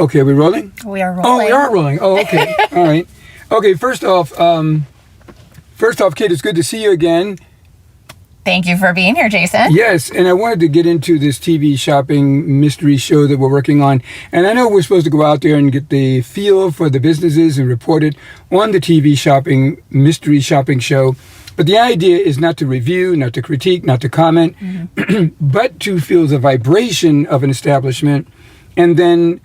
Okay, are we rolling? We are rolling. Oh, we are rolling. Oh, okay. All right. Okay, first off, Kate, it's good to see you again. Thank you for being here, Jason. Yes, and I wanted to get into this TV shopping mystery show that we're working on. And I know we're supposed to go out there and get the feel for the businesses and report it on the TV shopping mystery shopping show. But the idea is not to review, not to critique, not to comment, but to feel the vibration of an establishment and then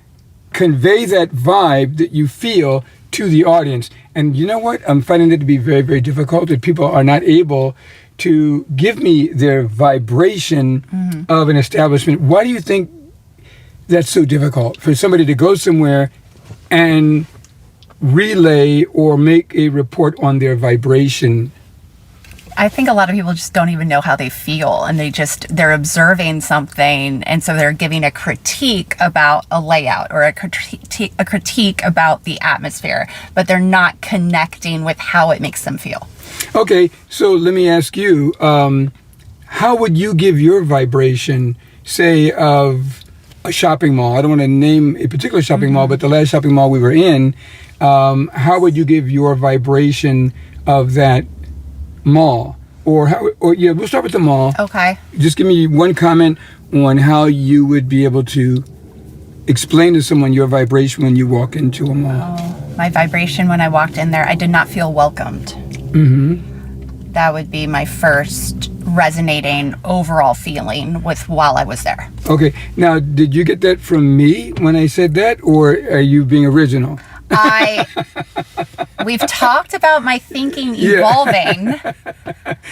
convey that vibe that you feel to the audience. And you know what? I'm finding it to be very, very difficult that people are not able to give me their vibration of an establishment. Why do you think that's so difficult for somebody to go somewhere and relay or make a report on their vibration? I think a lot of people just don't even know how they feel, and they're observing something, and so they're giving a critique about a layout or a critique about the atmosphere, but they're not connecting with how it makes them feel. Okay, so let me ask you, how would you give your vibration, say, of a shopping mall? I don't want to name a particular shopping mall, but the last shopping mall we were in, how would you give your vibration of that mall? Or we'll start with the mall. Okay. Just give me one comment on how you would be able to explain to someone your vibration when you walk into a mall. Oh, my vibration when I walked in there, I did not feel welcomed. That would be my first resonating overall feeling with while I was there. Okay. Now, did you get that from me when I said that, or are you being original? We've talked about my thinking evolving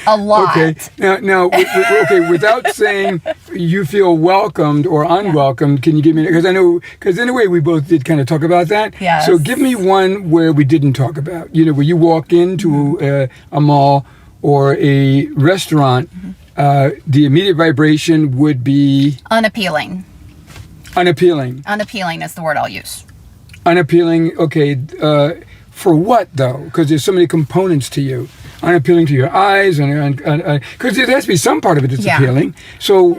a lot. Okay. Now, okay. Without saying you feel welcomed or unwelcomed, can you give me? Because in a way we both did kind of talk about that. Yes. So give me one where we didn't talk about. You know, where you walk into a mall or a restaurant, the immediate vibration would be Unappealing. Unappealing. Unappealing is the word I'll use. Unappealing, okay, for what though? Because there's so many components to you. Unappealing to your eyes, because there has to be some part of it that's appealing. So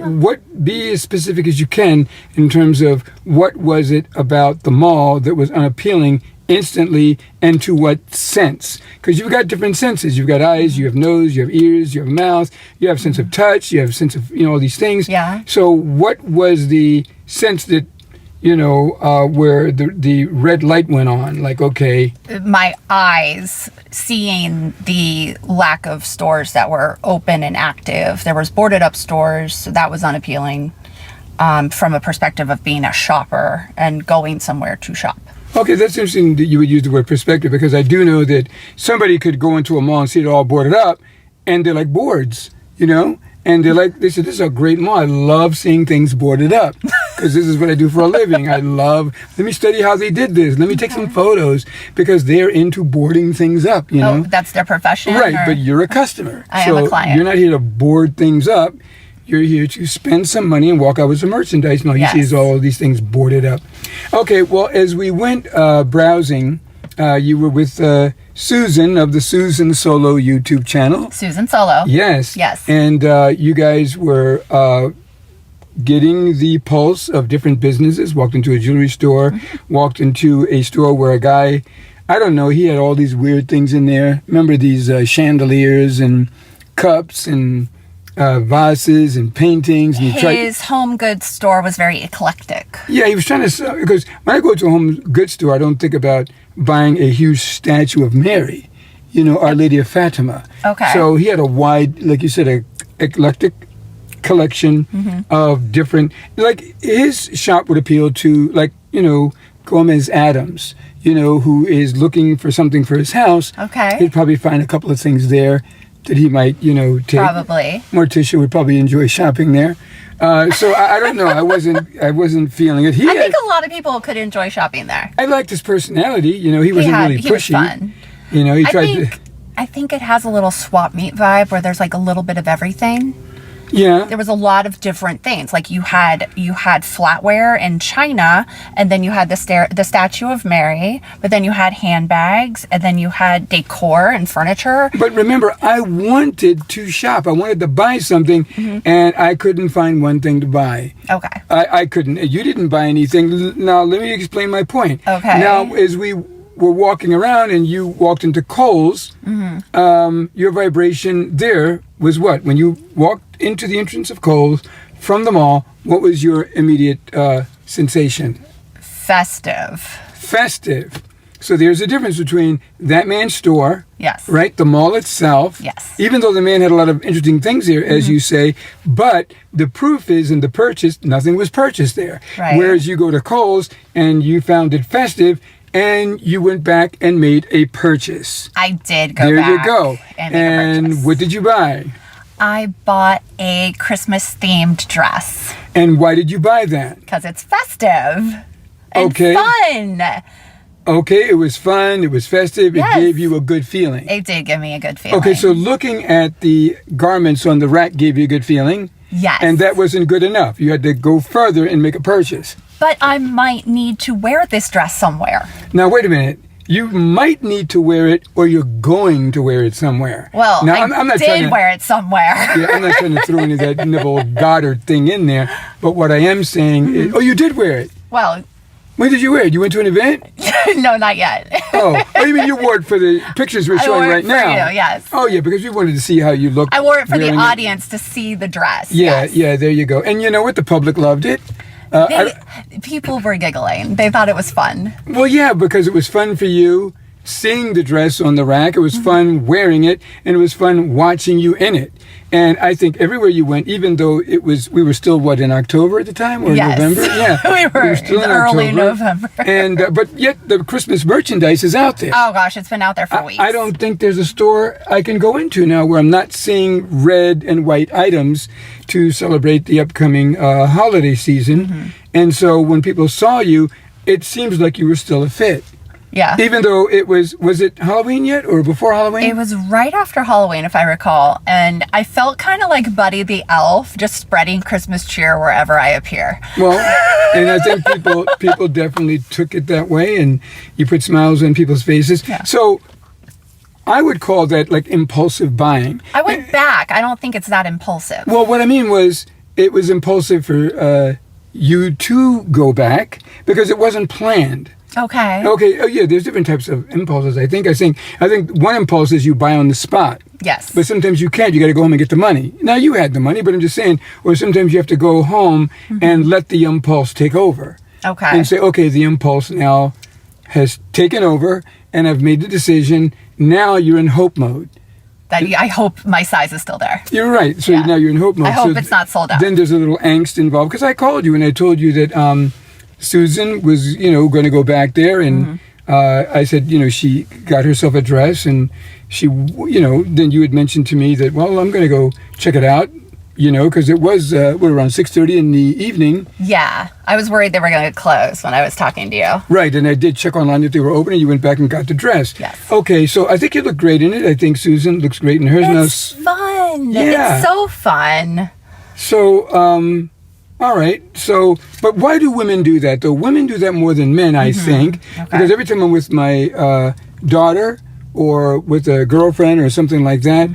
be as specific as you can in terms of what was it about the mall that was unappealing instantly, and to what sense? Because you've got different senses. You've got eyes, you have nose, you have ears, you have mouth, you have sense of touch, you have sense of, all these things. Yeah. So what was the sense that, where the red light went on, like, okay. My eyes seeing the lack of stores that were open and active. There was boarded up stores, so that was unappealing from a perspective of being a shopper and going somewhere to shop. Okay, that's interesting that you would use the word perspective, because I do know that somebody could go into a mall and see it all boarded up, and they're like boards, And they said, this is a great mall. I love seeing things boarded up because this is what I do for a living. Let me study how they did this. Let me take some photos, because they're into boarding things up, Oh, that's their profession? Right, but you're a customer. I am a client. You're not here to board things up. You're here to spend some money and walk out with some merchandise. And all you see is all these things boarded up. Okay, well, as we went browsing, you were with Susan of the Susan Solo YouTube channel. Susan Solo. Yes. Yes. And you guys were getting the pulse of different businesses, walked into a jewelry store, walked into a store where a guy, I don't know, he had all these weird things in there. Remember these chandeliers and cups and vases and paintings. And his home goods store was very eclectic. Yeah, he was trying to sell, because when I go to a home goods store, I don't think about buying a huge statue of Mary, Our Lady of Fatima. Okay. So he had a wide, like you said, a eclectic collection of different, like his shop would appeal to, like, Gomez Adams, who is looking for something for his house. Okay. He'd probably find a couple of things there that he might, take. Probably. Morticia would probably enjoy shopping there. So I don't know. I wasn't feeling it. I think a lot of people could enjoy shopping there. I liked his personality. He wasn't really pushy. He was fun. He tried to. I think it has a little swap meet vibe where there's like a little bit of everything. Yeah. There was a lot of different things. Like you had flatware in China, and then you had the statue of Mary, but then you had handbags, and then you had decor and furniture. But remember, I wanted to shop. I wanted to buy something, and I couldn't find one thing to buy. Okay. I couldn't. You didn't buy anything. Now, let me explain my point. Okay. Now, as we were walking around and you walked into Kohl's, your vibration there was what? When you walked into the entrance of Kohl's from the mall, what was your immediate sensation? Festive. Festive. So there's a difference between that man's store, Yes. right? The mall itself. Yes. Even though the man had a lot of interesting things there, as you say, but the proof is in the purchase, nothing was purchased there. Right. Whereas you go to Kohl's and you found it festive and you went back and made a purchase. I did go There back. you go. And make a And purchase. what did you buy? I bought a Christmas themed dress And why did you buy that? because it's festive and Okay. fun. Okay, it was fun, it was festive, Yes. it gave you a good feeling. It did give me a good feeling. Okay, so looking at the garments on the rack gave you a good feeling. yes. And that wasn't good enough. You had to go further and make a purchase. But I might need to wear this dress somewhere. Now, wait a minute. You might need to wear it or you're going to wear it somewhere. Well, now, I not did trying to, wear it somewhere. Yeah, I'm not trying to throw any of that Neville Goddard thing in there. But what I am saying is, oh, you did wear it. Well, When did you wear it? You went to an event? no, not yet. Oh, you mean you wore it for the pictures we're I showing wore it right for now? you, yes. Oh, yeah, because we wanted to see how you looked. I wore it for the wearing audience to see the dress. Yeah, yes. yeah, there you go. And you know what? The public loved it. People were giggling. They thought it was fun. Well, yeah, because it was fun for you seeing the dress on the rack. It was fun wearing it, and it was fun watching you in it. And I think everywhere you went, even though we were still, what, in October at the time? Or Yes. November? Yeah. We were still in in early October. November. And, but yet the Christmas merchandise is out there. Oh, gosh, it's been out there for weeks. I don't think there's a store I can go into now where I'm not seeing red and white items to celebrate the upcoming holiday season. And so when people saw you, it seems like you were still a fit. Yeah. Even though was it Halloween yet or before Halloween? It was right after Halloween, if I recall. And I felt kind of like Buddy the Elf, just spreading Christmas cheer wherever I appear. Well, and I think people definitely took it that way, and you put smiles on people's faces. Yeah. So I would call that like impulsive buying. I went back. I don't think it's that impulsive. Well, what I mean was it was impulsive for you to go back because it wasn't planned. Okay. Okay. Oh, yeah. There's different types of impulses. I think one impulse is you buy on the spot. Yes. But sometimes you can't. You got to go home and get the money. Now you had the money, but I'm just saying. Or sometimes you have to go home and let the impulse take over. Okay. And say, okay, the impulse now has taken over, and I've made the decision. Now you're in hope mode. I hope my size is still there. You're right. So Yeah. now you're in hope mode. I hope So it's not sold out. Then there's a little angst involved because I called you and I told you that Susan was, going to go back there, and I said, she got herself a dress, and she, then you had mentioned to me that, well, I'm going to go check it out, because it was around 6:30 in the evening. Yeah. I was worried they were going to close when I was talking to you. Right, and I did check online if they were open, and you went back and got the dress. Yes. Okay, so I think you look great in it. I think Susan looks great in hers. It's fun. Yeah. It's so fun. So, all right. So, but why do women do that, though? Women do that more than men, I think. Okay. Because every time I'm with my daughter or with a girlfriend or something like that,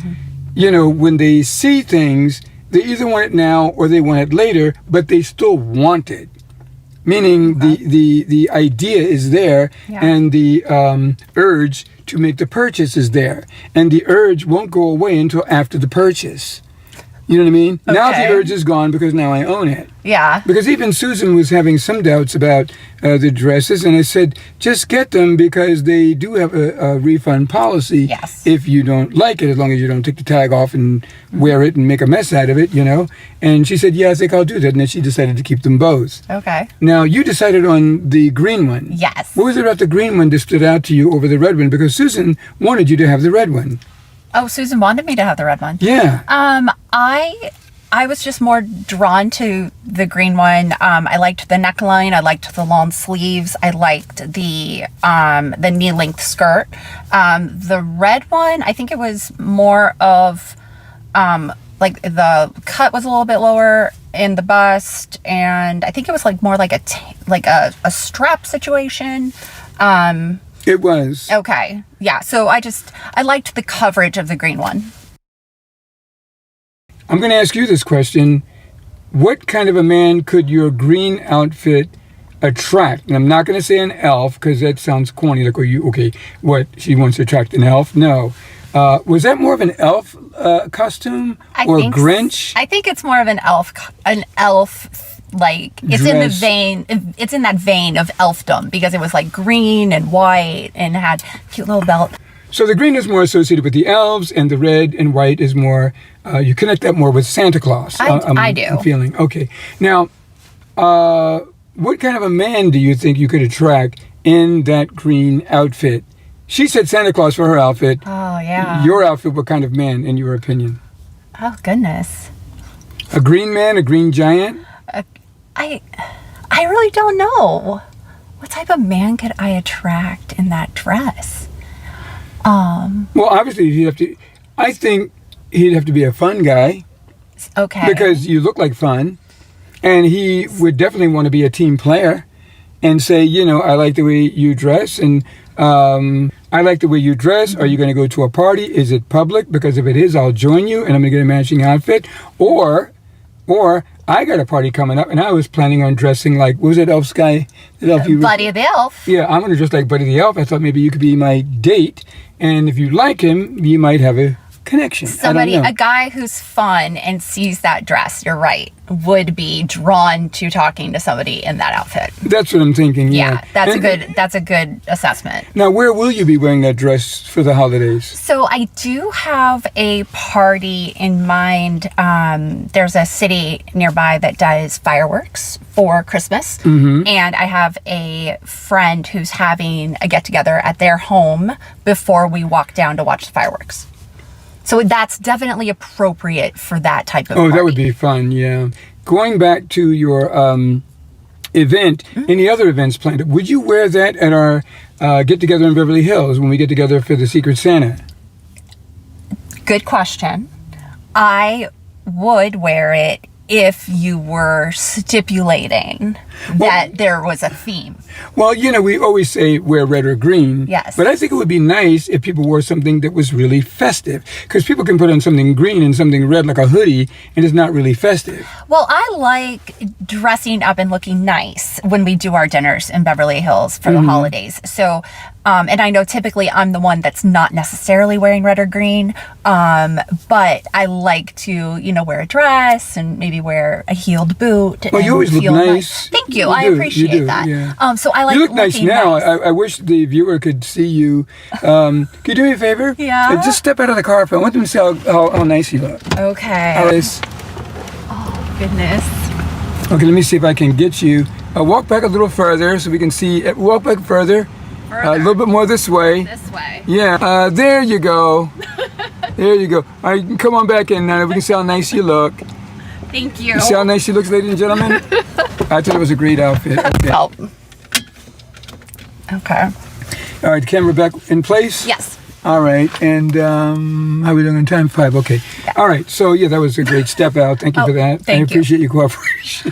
when they see things, they either want it now or they want it later, but they still want it. Meaning the idea is there, Yeah. and the urge to make the purchase is there. And the urge won't go away until after the purchase. You know what I mean? Now the Okay. urge is gone because now I own it. Yeah. Because even Susan was having some doubts about the dresses, and I said, just get them because they do have a refund policy. Yes. If you don't like it, as long as you don't take the tag off and wear it and make a mess out of it, And she said, yeah, I think I'll do that. And then she decided to keep them both. Okay. Now, you decided on the green one. Yes. What was it about the green one that stood out to you over the red one? Because Susan wanted you to have the red one. Oh, Susan wanted me to have the red one. Yeah. I was just more drawn to the green one. I liked the neckline. I liked the long sleeves. I liked the knee-length skirt. The red one, I think it was more of like the cut was a little bit lower in the bust, and I think it was like more like a strap situation. It was. Okay. Yeah. So I liked the coverage of the green one. I'm going to ask you this question. What kind of a man could your green outfit attract? And I'm not going to say an elf, because that sounds corny. Like, what? She wants to attract an elf? No. Was that more of an elf costume or Grinch? I think it's more of an elf, like it's Dress. it's in that vein of elfdom, because it was like green and white and had a cute little belt. So the green is more associated with the elves, and the red and white is more, you connect that more with Santa Claus. I do. I'm feeling. Okay. Now, what kind of a man do you think you could attract in that green outfit? She said Santa Claus for her outfit. Oh, yeah. Your outfit, what kind of man, in your opinion? Oh, goodness. A green man, a green giant? I really don't know. What type of man could I attract in that dress? Well, obviously, I think he'd have to be a fun guy. Okay. Because you look like fun. And he would definitely want to be a team player and say, I like the way you dress, and I like the way you dress. Are you going to go to a party? Is it public? Because if it is, I'll join you, and I'm going to get a matching outfit. Or I got a party coming up, and I was planning on dressing like, what was that elf's guy? Buddy the Elf. Yeah, I'm going to dress like Buddy the Elf. I thought maybe you could be my date, and if you like him, you might have a connection. A guy who's fun and sees that dress, you're right, would be drawn to talking to somebody in that outfit. That's what I'm thinking. Yeah, that's a good assessment. Now, where will you be wearing that dress for the holidays? So I do have a party in mind. There's a city nearby that does fireworks for Christmas, and I have a friend who's having a get-together at their home before we walk down to watch the fireworks. So that's definitely appropriate for that type of party. That would be fun, yeah. Going back to your event, any other events planned? Would you wear that at our get-together in Beverly Hills when we get together for the Secret Santa? Good question. I would wear it if you were stipulating that there was a theme. Well, we always say wear red or green. Yes. But I think it would be nice if people wore something that was really festive. Because people can put on something green and something red like a hoodie, and it's not really festive. Well, I like dressing up and looking nice when we do our dinners in Beverly Hills for the holidays. So, and I know typically I'm the one that's not necessarily wearing red or green, but I like to, wear a dress and maybe wear a heeled boot. Well, you always look nice. Thank you. I appreciate that. Yeah. So I like you look nice now. Nice. I wish the viewer could see you. Can you do me a favor? Yeah. Just step out of the car. I want them to see how nice you look. Okay. Alice. Oh, goodness. Okay, let me see if I can get you. Walk back a little further so we can see. Walk back further. A little bit more this way. This way. Yeah. There you go. There you go. All right, come on back in now. We can see how nice you look. Thank you. You see how nice she looks, ladies and gentlemen? I thought it was a great outfit. Okay. Oh. Okay. All right, camera back in place? Yes. All right, and how are we doing on time? 5, okay. Yeah. All right, so that was a great step out. Thank you for that. I appreciate your cooperation.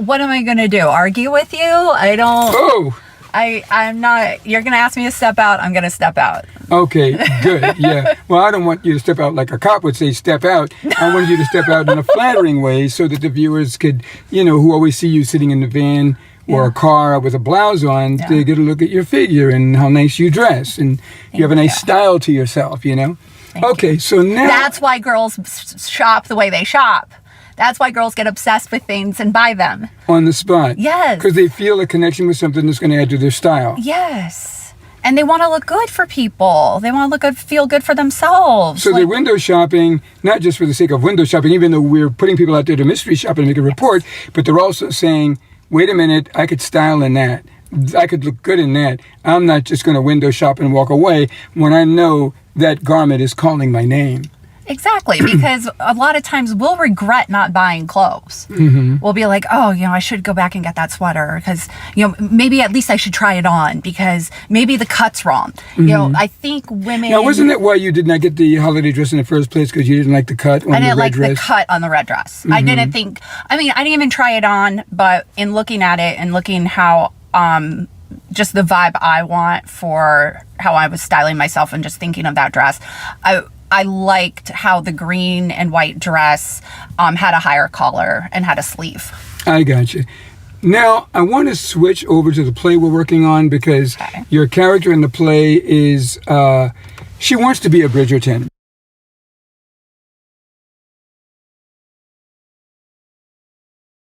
What am I going to do? Argue with you? I don't... Oh! I'm not... You're going to ask me to step out, I'm going to step out. Okay, good, yeah. Well, I don't want you to step out like a cop would say, step out. I want you to step out in a flattering way so that the viewers could, who always see you sitting in the van or a car with a blouse on, to get a look at your figure and how nice you dress. And you have a nice style to yourself, Okay, so now... That's why girls shop the way they shop. That's why girls get obsessed with things and buy them. On the spot. Yes. Because they feel a connection with something that's going to add to their style. Yes. And they want to look good for people. They want to look good, feel good for themselves. So they're window shopping, not just for the sake of window shopping, even though we're putting people out there to mystery shop and make a report, but they're also saying, wait a minute, I could style in that. I could look good in that. I'm not just going to window shop and walk away when I know that garment is calling my name. Exactly, because a lot of times we'll regret not buying clothes. We'll be like, oh, I should go back and get that sweater because, maybe at least I should try it on because maybe the cut's wrong. I think women... Now, wasn't that why you did not get the holiday dress in the first place? Because you didn't like the cut on the red dress? I didn't like the cut on the red dress. I didn't think... I didn't even try it on, but in looking at it and looking how... just the vibe I want for how I was styling myself and just thinking of that dress, I liked how the green and white dress had a higher collar and had a sleeve. I got you. Now, I want to switch over to the play we're working on because your character in the play is, she wants to be a Bridgerton.